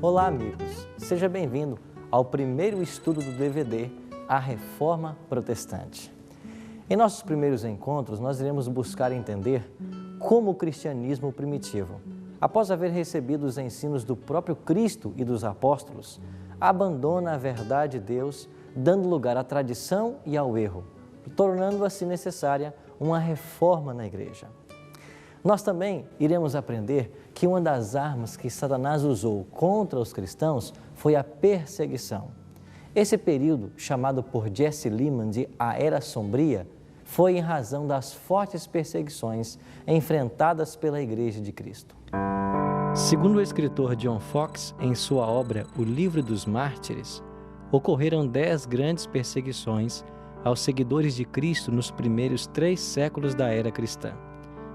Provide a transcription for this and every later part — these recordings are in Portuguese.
Olá, amigos! Seja bem-vindo ao primeiro estudo do DVD A Reforma Protestante. Em nossos primeiros encontros, nós iremos buscar entender como o cristianismo primitivo, após haver recebido os ensinos do próprio Cristo e dos apóstolos, abandona a verdade de Deus, dando lugar à tradição e ao erro, tornando assim necessária uma reforma na igreja. Nós também iremos aprender que uma das armas que Satanás usou contra os cristãos foi a perseguição. Esse período, chamado por Jesse Lehman de a Era Sombria, foi em razão das fortes perseguições enfrentadas pela Igreja de Cristo. Segundo o escritor John Foxe, em sua obra O Livro dos Mártires, ocorreram 10 grandes perseguições aos seguidores de Cristo nos primeiros 3 séculos da era cristã.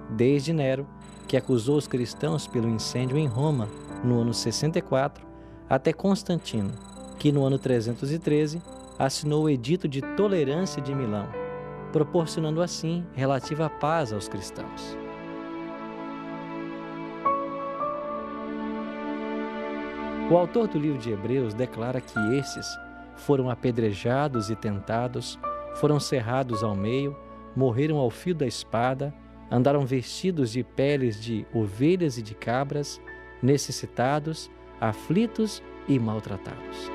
Desde Nero, que acusou os cristãos pelo incêndio em Roma no ano 64, até Constantino, que no ano 313 assinou o Edito de Tolerância de Milão, proporcionando assim relativa paz aos cristãos. O autor do livro de Hebreus declara que esses foram apedrejados e tentados, foram cerrados ao meio, morreram ao fio da espada, andaram vestidos de peles de ovelhas e de cabras, necessitados, aflitos e maltratados.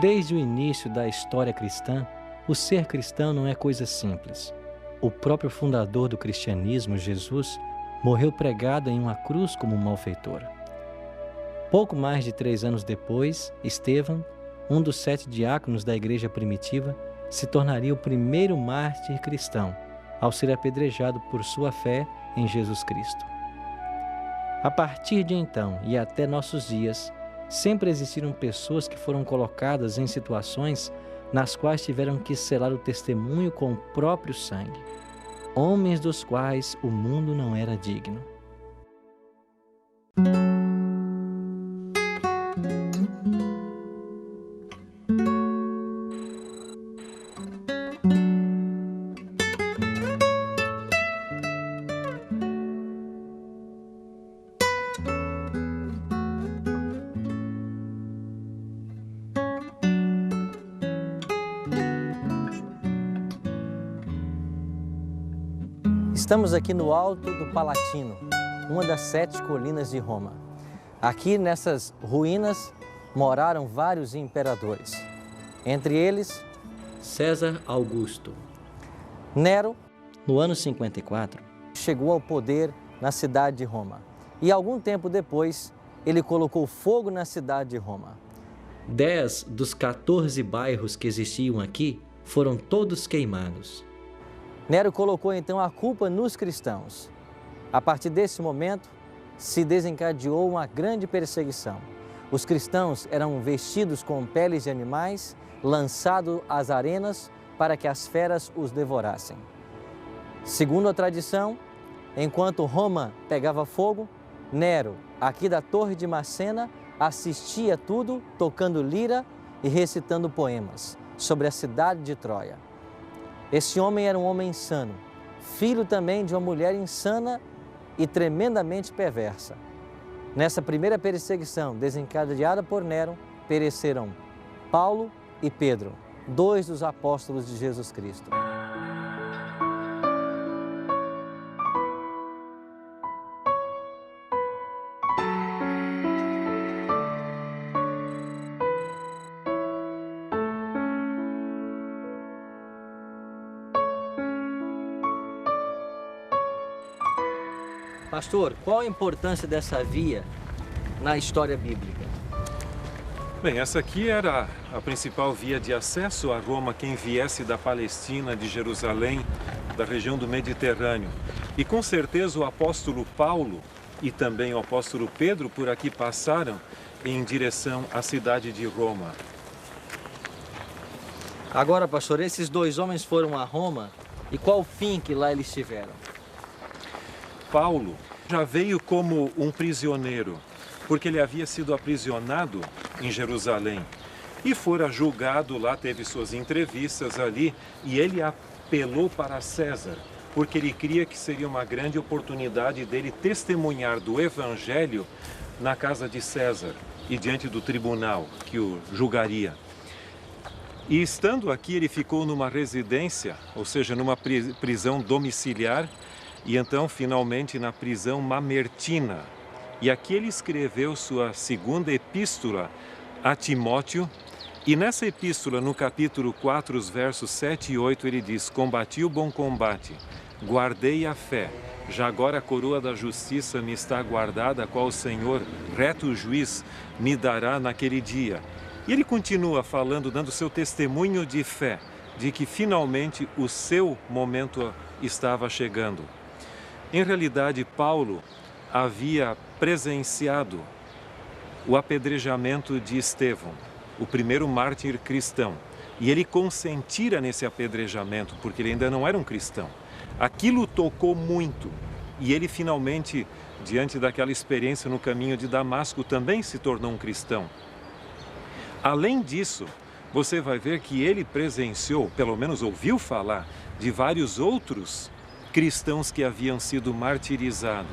Desde o início da história cristã, o ser cristão não é coisa simples. O próprio fundador do cristianismo, Jesus, morreu pregado em uma cruz como um malfeitor. Pouco mais de 3 anos depois, Estevão, um dos 7 diáconos da igreja primitiva, se tornaria o primeiro mártir cristão, ao ser apedrejado por sua fé em Jesus Cristo. A partir de então e até nossos dias, sempre existiram pessoas que foram colocadas em situações nas quais tiveram que selar o testemunho com o próprio sangue, homens dos quais o mundo não era digno. Estamos aqui no alto do Palatino, uma das 7 colinas de Roma. Aqui nessas ruínas moraram vários imperadores, entre eles César Augusto. Nero, no ano 54, chegou ao poder na cidade de Roma e algum tempo depois ele colocou fogo na cidade de Roma. 10 dos 14 bairros que existiam aqui foram todos queimados. Nero colocou então a culpa nos cristãos. A partir desse momento, se desencadeou uma grande perseguição. Os cristãos eram vestidos com peles de animais, lançados às arenas para que as feras os devorassem. Segundo a tradição, enquanto Roma pegava fogo, Nero, aqui da Torre de Macena, assistia tudo tocando lira e recitando poemas sobre a cidade de Troia. Esse homem era um homem insano, filho também de uma mulher insana e tremendamente perversa. Nessa primeira perseguição desencadeada por Nero, pereceram Paulo e Pedro, 2 dos apóstolos de Jesus Cristo. Pastor, qual a importância dessa via na história bíblica? Bem, essa aqui era a principal via de acesso a Roma, quem viesse da Palestina, de Jerusalém, da região do Mediterrâneo. E com certeza o apóstolo Paulo e também o apóstolo Pedro por aqui passaram em direção à cidade de Roma. Agora, pastor, esses 2 homens foram a Roma e qual o fim que lá eles tiveram? Paulo já veio como um prisioneiro, porque ele havia sido aprisionado em Jerusalém. e fora julgado lá, teve suas entrevistas ali, e ele apelou para César, porque ele cria que seria uma grande oportunidade dele testemunhar do Evangelho na casa de César e diante do tribunal que o julgaria. E estando aqui, ele ficou numa residência, ou seja, numa prisão domiciliar, e então, finalmente, na prisão mamertina. E aqui ele escreveu sua segunda epístola a Timóteo, e nessa epístola, no capítulo 4, os versos 7 e 8, ele diz: combati o bom combate, guardei a fé, já agora a coroa da justiça me está guardada, a qual o Senhor, reto juiz, me dará naquele dia. E ele continua falando, dando seu testemunho de fé, de que finalmente o seu momento estava chegando. Em realidade, Paulo havia presenciado o apedrejamento de Estevão, o primeiro mártir cristão, e ele consentira nesse apedrejamento, porque ele ainda não era um cristão. Aquilo tocou muito, e ele finalmente, diante daquela experiência no caminho de Damasco, também se tornou um cristão. Além disso, você vai ver que ele presenciou, pelo menos ouviu falar, de vários outros cristãos que haviam sido martirizados.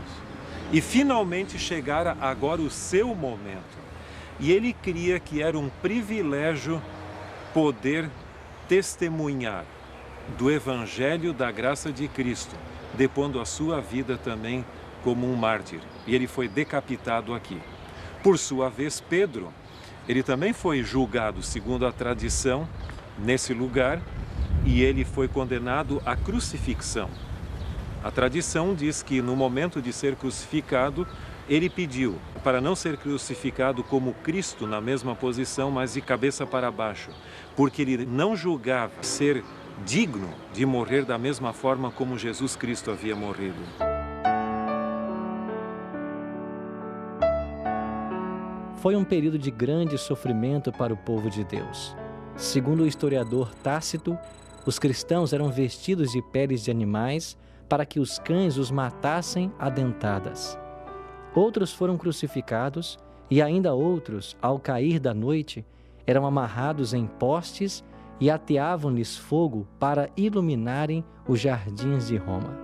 E finalmente chegara agora o seu momento. E ele cria que era um privilégio poder testemunhar do Evangelho da graça de Cristo, depondo a sua vida também como um mártir. E ele foi decapitado aqui. Por sua vez, Pedro, ele também foi julgado, segundo a tradição, nesse lugar, e ele foi condenado à crucifixão. A tradição diz que no momento de ser crucificado, ele pediu para não ser crucificado como Cristo, na mesma posição, mas de cabeça para baixo, porque ele não julgava ser digno de morrer da mesma forma como Jesus Cristo havia morrido. Foi um período de grande sofrimento para o povo de Deus. Segundo o historiador Tácito, os cristãos eram vestidos de peles de animais para que os cães os matassem a dentadas. Outros foram crucificados e ainda outros, ao cair da noite, eram amarrados em postes e ateavam-lhes fogo para iluminarem os jardins de Roma.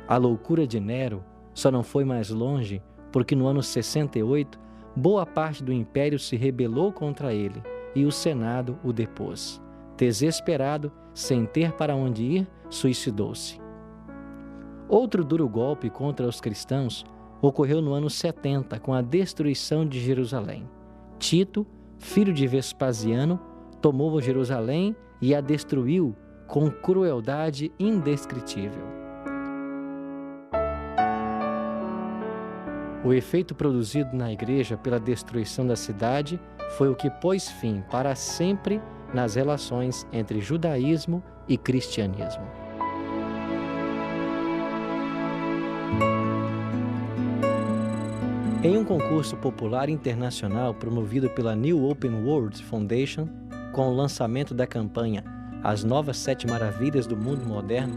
A loucura de Nero só não foi mais longe porque no ano 68, boa parte do império se rebelou contra ele e o Senado o depôs. Desesperado, sem ter para onde ir, suicidou-se. Outro duro golpe contra os cristãos ocorreu no ano 70, com a destruição de Jerusalém. Tito, filho de Vespasiano, tomou Jerusalém e a destruiu com crueldade indescritível. O efeito produzido na igreja pela destruição da cidade foi o que pôs fim para sempre nas relações entre judaísmo e cristianismo. Em um concurso popular internacional promovido pela New Open World Foundation, com o lançamento da campanha As Novas Sete Maravilhas do Mundo Moderno,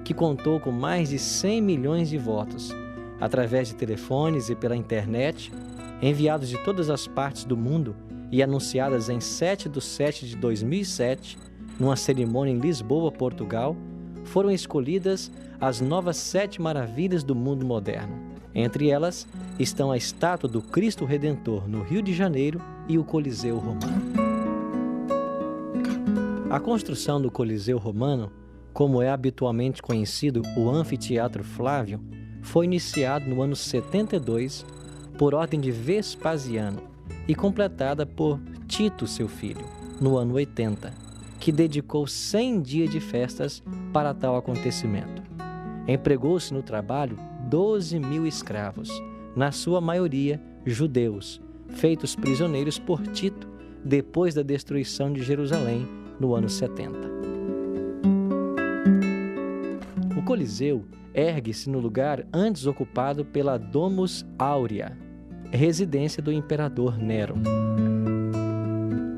que contou com mais de 100 milhões de votos, através de telefones e pela internet, enviados de todas as partes do mundo e anunciadas em 7/7/2007, numa cerimônia em Lisboa, Portugal, foram escolhidas as novas 7 maravilhas do mundo moderno. Entre elas estão a estátua do Cristo Redentor no Rio de Janeiro e o Coliseu Romano. A construção do Coliseu Romano, como é habitualmente conhecido o Anfiteatro Flávio, foi iniciado no ano 72 por ordem de Vespasiano e completada por Tito, seu filho, no ano 80, que dedicou 100 dias de festas para tal acontecimento. Empregou-se no trabalho 12.000 escravos, na sua maioria judeus, feitos prisioneiros por Tito depois da destruição de Jerusalém no ano 70. O Coliseu ergue-se no lugar antes ocupado pela Domus Aurea, residência do imperador Nero.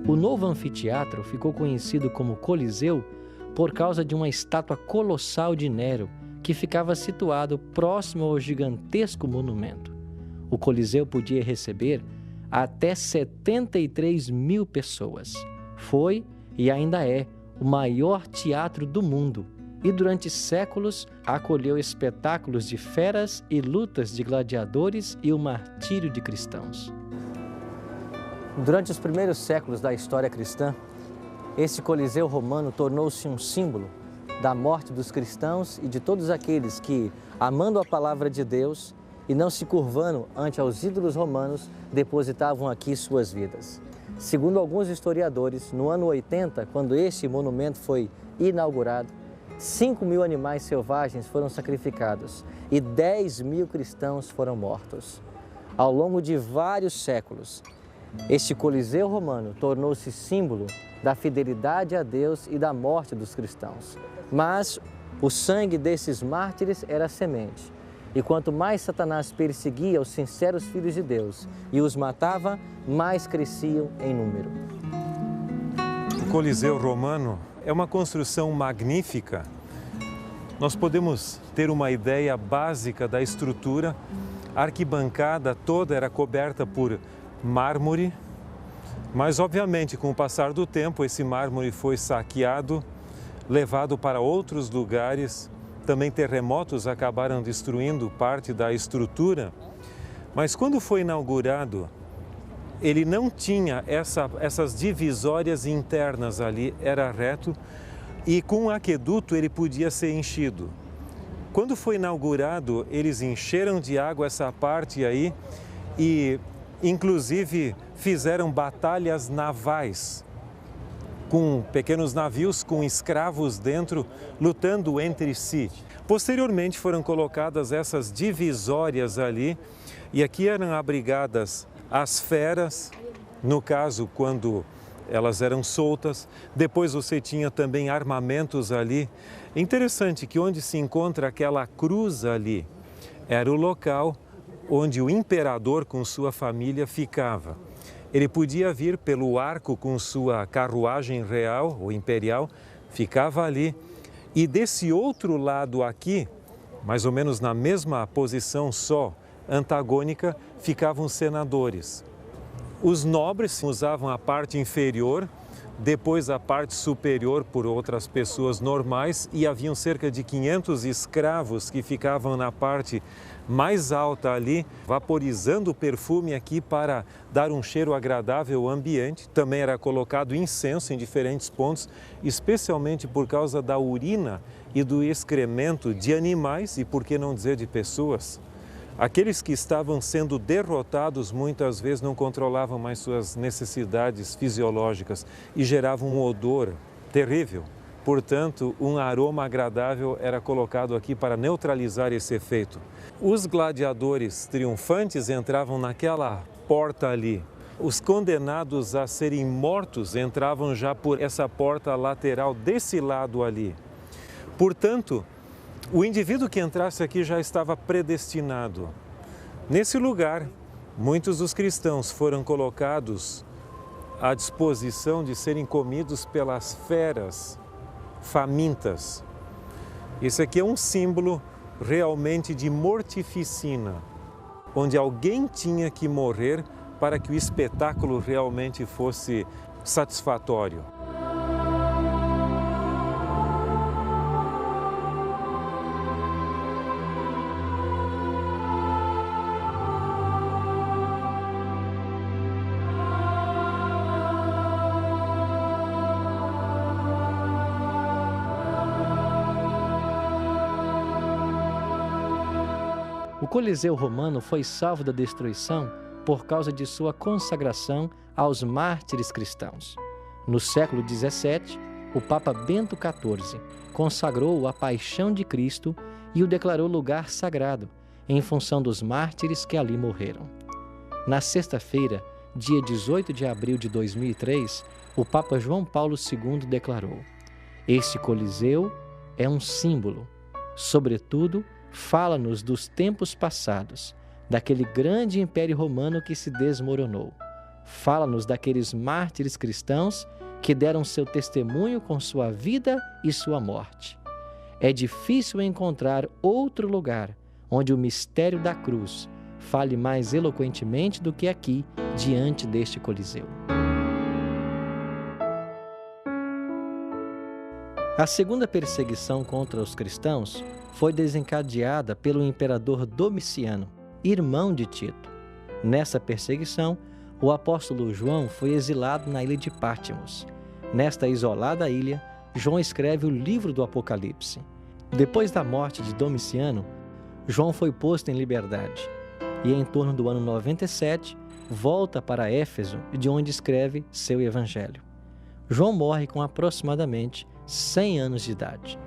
O novo anfiteatro ficou conhecido como Coliseu por causa de uma estátua colossal de Nero que ficava situado próximo ao gigantesco monumento. O Coliseu podia receber até 73 mil pessoas. Foi e ainda é o maior teatro do mundo e durante séculos acolheu espetáculos de feras e lutas de gladiadores e o martírio de cristãos. Durante os primeiros séculos da história cristã, esse Coliseu romano tornou-se um símbolo da morte dos cristãos e de todos aqueles que, amando a palavra de Deus e não se curvando ante aos ídolos romanos, depositavam aqui suas vidas. Segundo alguns historiadores, no ano 80, quando este monumento foi inaugurado, 5 mil animais selvagens foram sacrificados e 10 mil cristãos foram mortos. Ao longo de vários séculos, este Coliseu romano tornou-se símbolo da fidelidade a Deus e da morte dos cristãos. Mas o sangue desses mártires era semente. E quanto mais Satanás perseguia os sinceros filhos de Deus e os matava, mais cresciam em número. O Coliseu romano é uma construção magnífica. Nós podemos ter uma ideia básica da estrutura. A arquibancada toda era coberta por mármore, mas obviamente com o passar do tempo esse mármore foi saqueado, levado para outros lugares. Também terremotos acabaram destruindo parte da estrutura, mas quando foi inaugurado, ele não tinha essas divisórias internas ali, era reto e com um aqueduto ele podia ser enchido. Quando foi inaugurado, eles encheram de água essa parte aí e inclusive fizeram batalhas navais com pequenos navios com escravos dentro, lutando entre si. Posteriormente foram colocadas essas divisórias ali e aqui eram abrigadas as feras, no caso quando elas eram soltas. Depois você tinha também armamentos ali. É interessante que onde se encontra aquela cruz ali, era o local onde o imperador com sua família ficava. Ele podia vir pelo arco com sua carruagem real ou imperial, ficava ali. E desse outro lado aqui, mais ou menos na mesma posição só, antagônica, ficavam os senadores. Os nobres usavam a parte inferior, depois a parte superior por outras pessoas normais e haviam cerca de 500 escravos que ficavam na parte mais alta ali, vaporizando o perfume aqui para dar um cheiro agradável ao ambiente. Também era colocado incenso em diferentes pontos, especialmente por causa da urina e do excremento de animais e, por que não dizer, de pessoas. Aqueles que estavam sendo derrotados muitas vezes não controlavam mais suas necessidades fisiológicas e geravam um odor terrível. Portanto, um aroma agradável era colocado aqui para neutralizar esse efeito. Os gladiadores triunfantes entravam naquela porta ali. Os condenados a serem mortos entravam já por essa porta lateral desse lado ali. Portanto, o indivíduo que entrasse aqui já estava predestinado. Nesse lugar, muitos dos cristãos foram colocados à disposição de serem comidos pelas feras famintas. Esse aqui é um símbolo realmente de mortificina, onde alguém tinha que morrer para que o espetáculo realmente fosse satisfatório. O Coliseu romano foi salvo da destruição por causa de sua consagração aos mártires cristãos. No século XVII, o Papa Bento XIV consagrou a paixão de Cristo e o declarou lugar sagrado, em função dos mártires que ali morreram. Na sexta-feira, dia 18 de abril de 2003, o Papa João Paulo II declarou: "Este Coliseu é um símbolo, sobretudo, fala-nos dos tempos passados, daquele grande império romano que se desmoronou. Fala-nos daqueles mártires cristãos que deram seu testemunho com sua vida e sua morte. É difícil encontrar outro lugar onde o mistério da cruz fale mais eloquentemente do que aqui, diante deste Coliseu. A segunda perseguição contra os cristãos foi desencadeada pelo imperador Domiciano, irmão de Tito. Nessa perseguição, o apóstolo João foi exilado na ilha de Patmos. Nesta isolada ilha, João escreve o livro do Apocalipse. Depois da morte de Domiciano, João foi posto em liberdade e, em torno do ano 97, volta para Éfeso, de onde escreve seu evangelho. João morre com aproximadamente 100 anos de idade.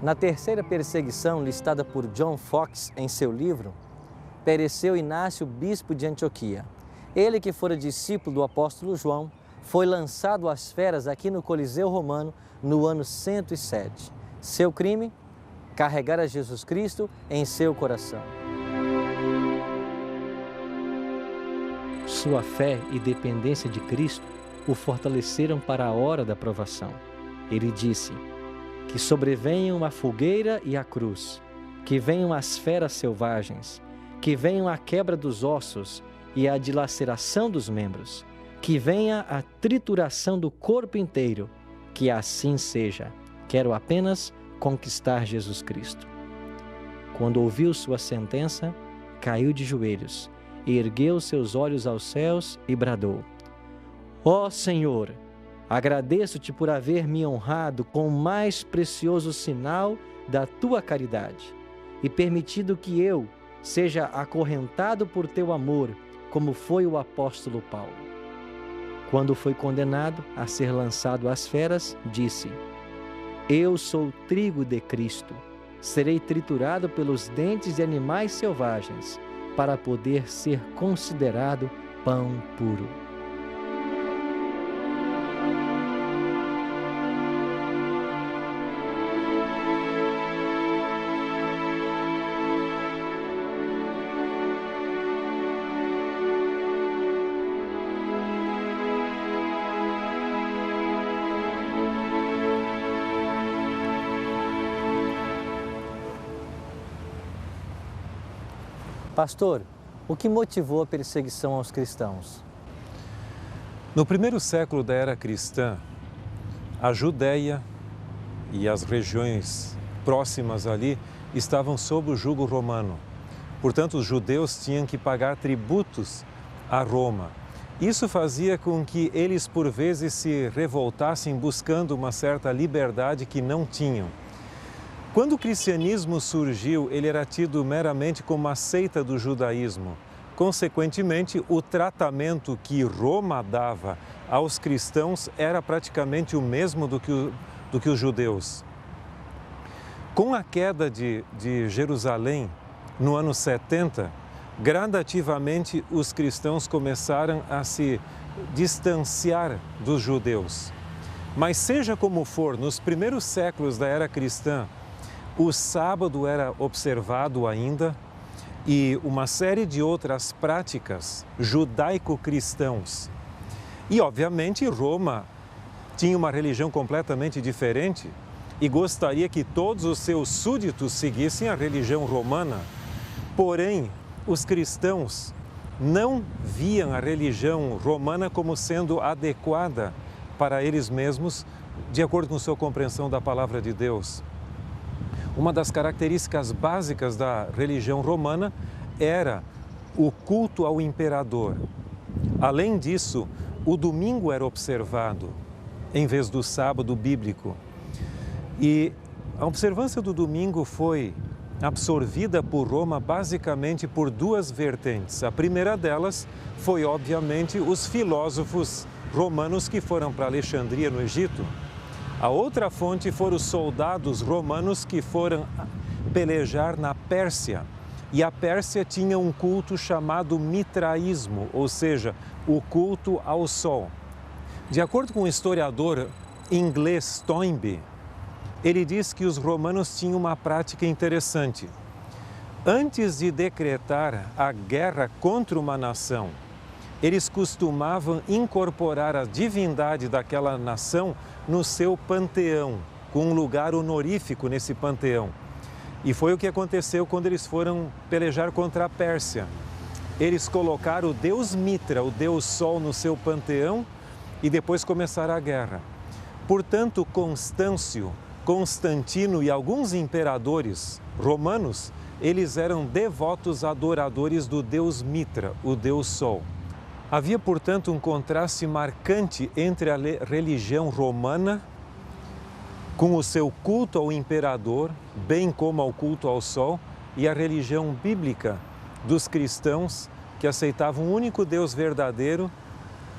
Na terceira perseguição listada por John Foxe em seu livro, pereceu Inácio, bispo de Antioquia. Ele, que fora discípulo do apóstolo João, foi lançado às feras aqui no Coliseu Romano no ano 107. Seu crime? Carregar a Jesus Cristo em seu coração. Sua fé e dependência de Cristo o fortaleceram para a hora da provação. Ele disse: que sobrevenham a fogueira e a cruz, que venham as feras selvagens, que venham a quebra dos ossos e a dilaceração dos membros, que venha a trituração do corpo inteiro, que assim seja. Quero apenas conquistar Jesus Cristo. Quando ouviu sua sentença, caiu de joelhos, e ergueu seus olhos aos céus e bradou: Ó Senhor, agradeço-te por haver me honrado com o mais precioso sinal da tua caridade e permitido que eu seja acorrentado por teu amor, como foi o apóstolo Paulo. Quando foi condenado a ser lançado às feras, disse: Eu sou trigo de Cristo, serei triturado pelos dentes de animais selvagens, para poder ser considerado pão puro. Pastor, o que motivou a perseguição aos cristãos? No primeiro século da era cristã, a Judéia e as regiões próximas ali estavam sob o jugo romano. Portanto, os judeus tinham que pagar tributos a Roma. Isso fazia com que eles, por vezes, se revoltassem buscando uma certa liberdade que não tinham. Quando o cristianismo surgiu, ele era tido meramente como uma seita do judaísmo. Consequentemente, o tratamento que Roma dava aos cristãos era praticamente o mesmo do que os judeus. Com a queda de Jerusalém, no ano 70, gradativamente os cristãos começaram a se distanciar dos judeus. Mas seja como for, nos primeiros séculos da era cristã, o sábado era observado ainda e uma série de outras práticas judaico-cristãos. E, obviamente, Roma tinha uma religião completamente diferente e gostaria que todos os seus súditos seguissem a religião romana. Porém, os cristãos não viam a religião romana como sendo adequada para eles mesmos, de acordo com sua compreensão da palavra de Deus. Uma das características básicas da religião romana era o culto ao imperador. Além disso, o domingo era observado em vez do sábado bíblico. E a observância do domingo foi absorvida por Roma basicamente por duas vertentes. A primeira delas foi, obviamente, os filósofos romanos que foram para Alexandria, no Egito. A outra fonte foram os soldados romanos que foram pelejar na Pérsia. E a Pérsia tinha um culto chamado mitraísmo, ou seja, o culto ao sol. De acordo com o historiador inglês Toynbee, ele diz que os romanos tinham uma prática interessante. Antes de decretar a guerra contra uma nação, eles costumavam incorporar a divindade daquela nação no seu panteão, com um lugar honorífico nesse panteão. E foi o que aconteceu quando eles foram pelejar contra a Pérsia. Eles colocaram o deus Mitra, o deus Sol, no seu panteão e depois começaram a guerra. Portanto, Constâncio, Constantino e alguns imperadores romanos, eles eram devotos adoradores do deus Mitra, o deus Sol. Havia, portanto, um contraste marcante entre a religião romana, com o seu culto ao imperador, bem como ao culto ao Sol, e a religião bíblica dos cristãos, que aceitavam um único Deus verdadeiro,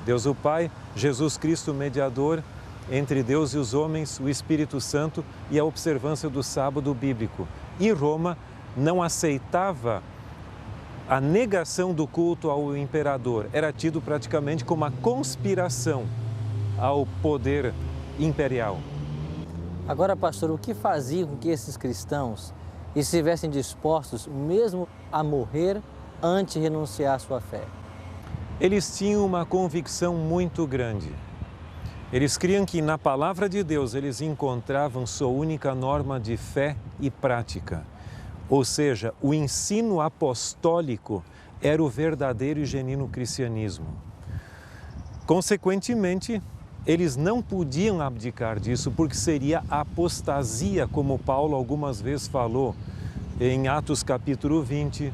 Deus o Pai, Jesus Cristo mediador entre Deus e os homens, o Espírito Santo e a observância do sábado bíblico. E Roma não aceitava a negação do culto ao imperador. Era tido praticamente como uma conspiração ao poder imperial. Agora, pastor, o que fazia com que esses cristãos estivessem dispostos mesmo a morrer antes de renunciar à sua fé? Eles tinham uma convicção muito grande. Eles criam que na palavra de Deus eles encontravam sua única norma de fé e prática. Ou seja, o ensino apostólico era o verdadeiro e genuíno cristianismo. Consequentemente, eles não podiam abdicar disso, porque seria apostasia, como Paulo algumas vezes falou em Atos capítulo 20,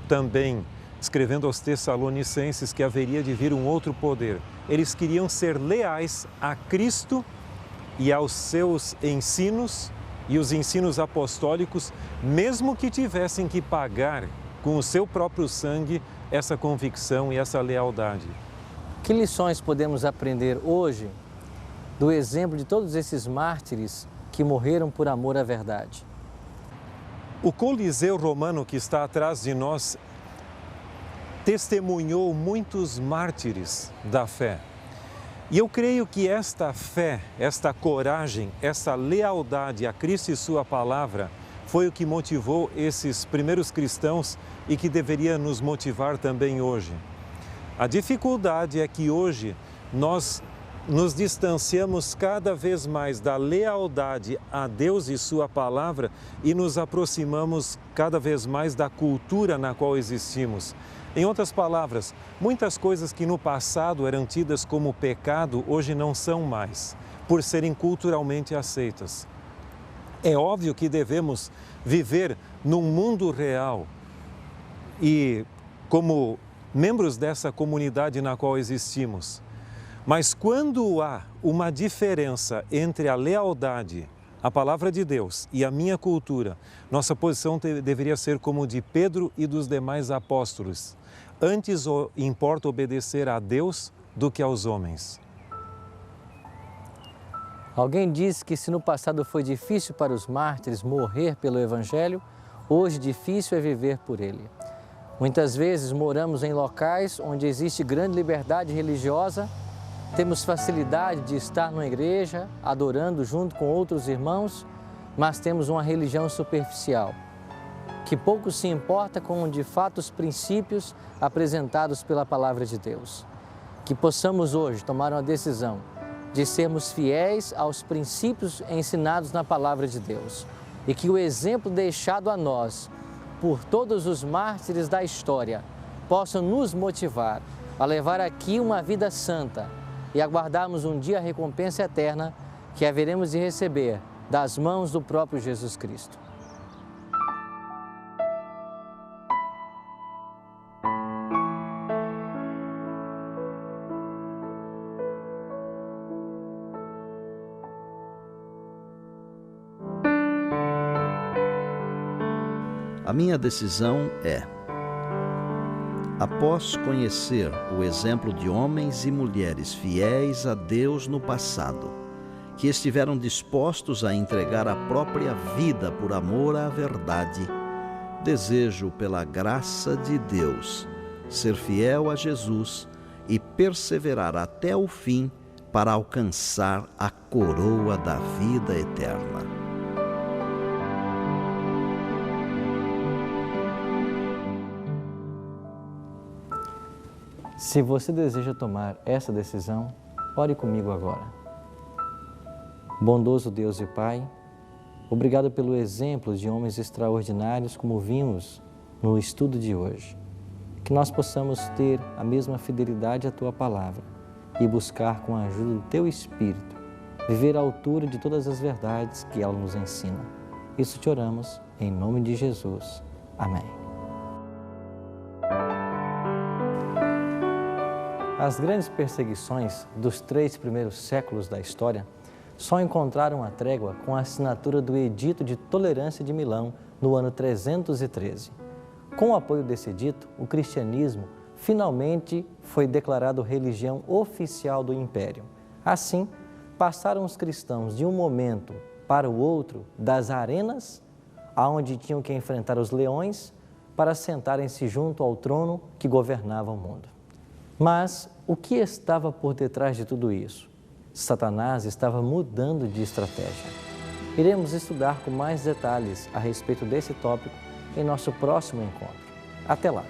também escrevendo aos Tessalonicenses que haveria de vir um outro poder. Eles queriam ser leais a Cristo e aos seus ensinos e os ensinos apostólicos, mesmo que tivessem que pagar com o seu próprio sangue essa convicção e essa lealdade. Que lições podemos aprender hoje do exemplo de todos esses mártires que morreram por amor à verdade? O Coliseu romano que está atrás de nós testemunhou muitos mártires da fé. E eu creio que esta fé, esta coragem, essa lealdade a Cristo e sua palavra foi o que motivou esses primeiros cristãos e que deveria nos motivar também hoje. A dificuldade é que hoje nós nos distanciamos cada vez mais da lealdade a Deus e sua palavra e nos aproximamos cada vez mais da cultura na qual existimos. Em outras palavras, muitas coisas que no passado eram tidas como pecado, hoje não são mais, por serem culturalmente aceitas. É óbvio que devemos viver num mundo real e como membros dessa comunidade na qual existimos. Mas quando há uma diferença entre a lealdade, a palavra de Deus e a minha cultura, nossa posição deveria ser como de Pedro e dos demais apóstolos. Antes importa obedecer a Deus do que aos homens. Alguém disse que se no passado foi difícil para os mártires morrer pelo Evangelho, hoje difícil é viver por ele. Muitas vezes moramos em locais onde existe grande liberdade religiosa, temos facilidade de estar numa igreja, adorando junto com outros irmãos, mas temos uma religião superficial, que pouco se importa com, de fato, os princípios apresentados pela Palavra de Deus. Que possamos hoje tomar uma decisão de sermos fiéis aos princípios ensinados na Palavra de Deus e que o exemplo deixado a nós por todos os mártires da história possam nos motivar a levar aqui uma vida santa e aguardarmos um dia a recompensa eterna que haveremos de receber das mãos do próprio Jesus Cristo. A minha decisão é, após conhecer o exemplo de homens e mulheres fiéis a Deus no passado, que estiveram dispostos a entregar a própria vida por amor à verdade, desejo, pela graça de Deus, ser fiel a Jesus e perseverar até o fim para alcançar a coroa da vida eterna. Se você deseja tomar essa decisão, ore comigo agora. Bondoso Deus e Pai, Obrigado pelo exemplo de homens extraordinários como vimos no estudo de hoje. Que nós possamos ter a mesma fidelidade à Tua palavra e buscar com a ajuda do Teu Espírito, viver à altura de todas as verdades que ela nos ensina. Isso te oramos em nome de Jesus. Amém. As grandes perseguições dos 3 primeiros séculos da história só encontraram a trégua com a assinatura do Edito de Tolerância de Milão no ano 313. Com o apoio desse edito, o cristianismo finalmente foi declarado religião oficial do Império. Assim, passaram os cristãos de um momento para o outro das arenas, aonde tinham que enfrentar os leões, para sentarem-se junto ao trono que governava o mundo. Mas o que estava por detrás de tudo isso? Satanás estava mudando de estratégia. Iremos estudar com mais detalhes a respeito desse tópico em nosso próximo encontro. Até lá!